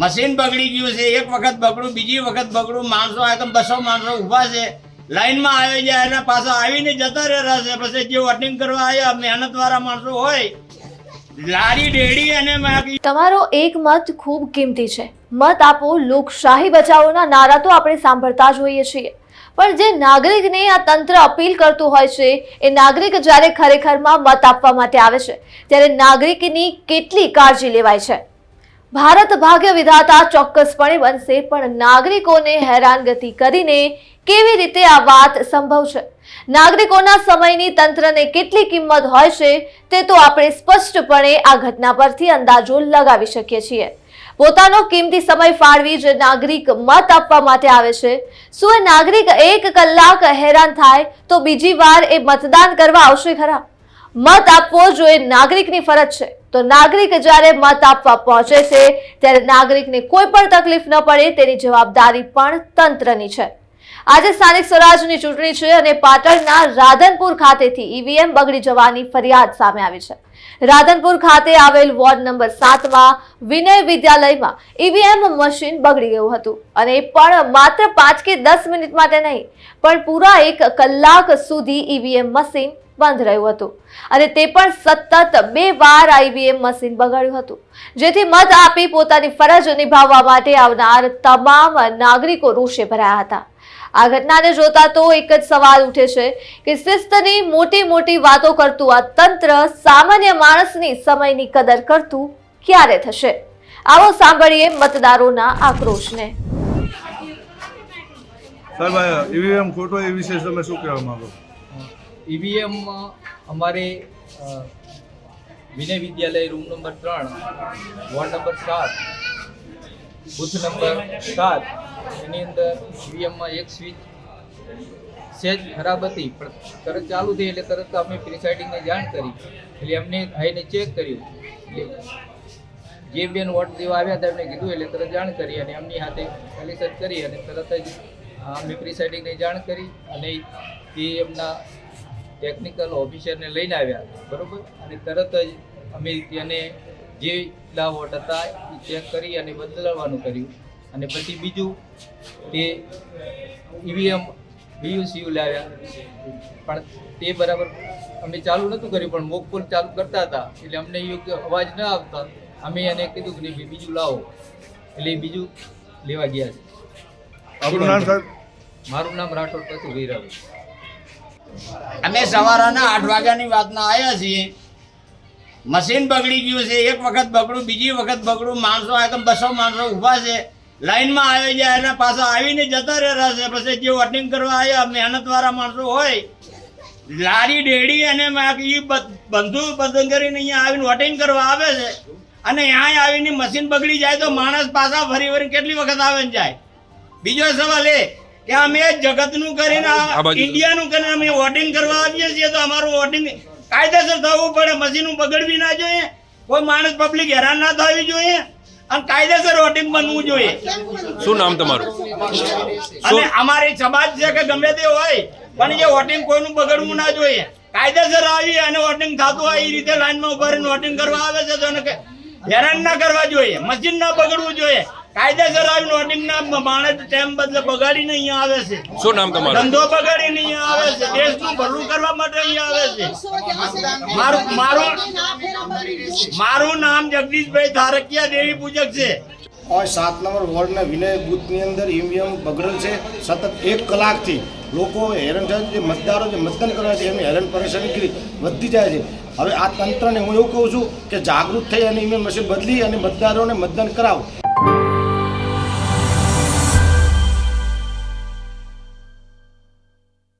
Machine બગડી ગયું છે, એક વખત બગડું, બીજી વખત બગડું, માણસો એકદમ 200 માણસો ઊભા છે, લાઈનમાં આવી જાય અને પાછા આવીને જતા રહ્યા છે. પછી જે વોટિંગ કરવા આવ્યા મહેનત વાળા માણસો હોય, લારી ડેડી અને તમારો એક મત ખૂબ કિંમતી છે. મત આપો, લોકશાહી બચાવોના નારા તો આપણે સાંભળતા જ હોઈએ છીએ, પણ જે નાગરિકને આ તંત્ર અપીલ કરતું હોય છે એ નાગરિક જ્યારે ખરેખરમાં મત આપવા માટે આવે છે ત્યારે નાગરિકની કેટલી કાળજી લેવાય છે. ભારત ભાગ્ય વિધાતા ચોક્કસપણે બનશે, પણ નાગરિકોને હેરાનગતિ કરીને કેવી રીતે આ વાત સંભવ છે? નાગરિકોના સમયની તંત્રને કેટલી કિંમત હોય છે તે તો આપણે સ્પષ્ટપણે આ ઘટના પરથી અંદાજો લગાવી શકીએ છીએ. પોતાનો કિંમતી સમય ફાળવી જે નાગરિક મત આપવા માટે આવે છે, શું એ નાગરિક 1 કલાક હેરાન થાય તો બીજી વાર એ મતદાન કરવા આવશે ખરા? મત આપવો જો એ નાગરિકની ફરજ છે તો નાગરિક જ્યારે મત આપવા પહોંચે છે ત્યારે નાગરિકને કોઈ પણ તકલીફ ન પડે તેની જવાબદારી પણ તંત્રની છે. આજે સ્થાનિક સ્વરાજની ચૂંટણી છે અને પાટણના રાધનપુર ખાતેથી ઈવીએમ બગડી જવાની ફરિયાદ સામે આવી છે. રાધનપુર ખાતે આવેલ વોર્ડ નંબર 7માં વિનય વિદ્યાલયમાં ઈવીએમ મશીન બગડી ગયું હતું અને પણ માત્ર 5 કે 10 મિનિટ માટે નહીં, પણ પૂરા 1 કલાક સુધી ઈવીએમ મશીન બંધ રહ્યું હતું અને તે પણ સતત 2 વાર આ ઈવીએમ મશીન બગાડ્યું હતું, જેથી મત આપી પોતાની ફરજ નિભાવવા માટે આવનાર તમામ નાગરિકો રોષે ભરાયા હતા. આ ઘટનાને જોતા તો એક જ સવાલ ઉઠે છે કે શિસ્તની મોટી મોટી વાતો કરતું આ તંત્ર સામાન્ય માણસની સમયની કદર કરતું ક્યારે થશે? આવો સાંભળીએ મતદારોના આક્રોશને. સર ભાઈ ઈવીએમ ખોટો એ વિશે તમે શું કહેવા માંગો? ईवीएम हमारे विनय विद्यालय room number 3 ward number 7 booth number 7 એની અંદર ઈવીએમમાં એક સ્વિચ સેજ ખરાબ હતી, પણ તરત ચાલુ થઈ એટલે તરત અમે પ્રિસાઇડિંગને જાણ કરી, એટલે એમને આવીને ચેક કર્યું, એટલે જે બેન વોટ દેવા આવ્યા હતા એમને કીધું એટલે તરત જાણ કરી અને એમની હાથે કલેક્શન કરી અને તરત જ અમે પ્રિસાઇડિંગને જાણ કરી અને એ એમના ટેકનિકલ ઓફિસરને લઈને આવ્યા, બરાબર, અને તરત જ અમે તેને જેટલા વોટ હતા એ ચેક કરી અને બદલવાનું કર્યું. અને પછી બીજું તે ઈવીએમ બીયુસીયુ લાવ્યા, પણ તે બરાબર અમે ચાલુ નહોતું કર્યું, પણ મોકપોલ ચાલુ કરતા હતા એટલે અમને યોગ્ય અવાજ ન આવતા અમે એને કીધું કે બીજું લાવો, એટલે બીજું લેવા ગયા છે. આપણું નામ સર? મારું નામ રાઠોડ પછી વીરાવ. અમે સવારના 8 વાગ્યાની વાતના આવ્યા છીએ. મશીન બગડી ગયું છે, એક વખત બગડું, બીજી વખત બગડું, માણસો એકદમ 200 માણસો ઊભા છે, લાઈનમાં આવી જાય અને પાછા આવીને જતા રહ્યા છે. પછી જે વોટિંગ કરવા આવ્યા મહેનત વાળા માણસો હોય, લારી ડેડી અને બંધુ બંધન કરીને અહીંયા આવીને વોટિંગ કરવા આવે છે અને અહીંયા આવીને મશીન બગડી જાય તો માણસ પાછા ફરી ફરી કેટલી વખત આવે ને જાય. બીજો સવાલ એ કે અમે જગતનું કરીને ઇન્ડિયાનું કરીને અમે વોટિંગ કરવા આવીએ છીએ તો અમારું વોટિંગ કાયદેસર થવું પડે, મશીનું બગડવી ના જોઈએ, કોઈ માણસ પબ્લિક હેરાન ના થવી જોઈએ અને કાયદેસર વોટિંગ બનવું જોઈએ. શું નામ તમારું? અને અમારી સમાજ છે કે ગમે તે હોય પણ જે વોટિંગ કોઈનું બગડવું ના જોઈએ, કાયદેસર આવી અને વોટિંગ થતું હોય એ રીતે લાઈનમાં ઉભા રહીને વોટિંગ કરવા આવે છે તો એને હેરાન ના કરવા જોઈએ, મશીન ના બગડવું જોઈએ, કાયદેસર આવીને વોટિંગ ના માણસ ટાઈમ બદલે બગાડીને અહીંયા આવે છે. શું નામ તમારું? ધંધો બગાડીને અહીંયા આવે છે, દેશનું ભલું કરવા માટે અહીંયા આવે છે. મારું નામ જગદીશભાઈ ધારકિયા દેવી પૂજક છે. 7 નંબર વોર્ડના વિનય બૂથની અંદર ઈવીએમ બગડેલ છે. સતત 1 કલાકથી લોકો હેરાન થાય છે, મતદારો જે મતદાન કરવા છે એમની હેરાન પરેશાની વધતી જાય છે. હવે આ તંત્રને હું એવું કહું છું કે જાગૃત થઈ અને ઈવીએમ મશીન બદલી અને મતદારોને મતદાન કરાવો.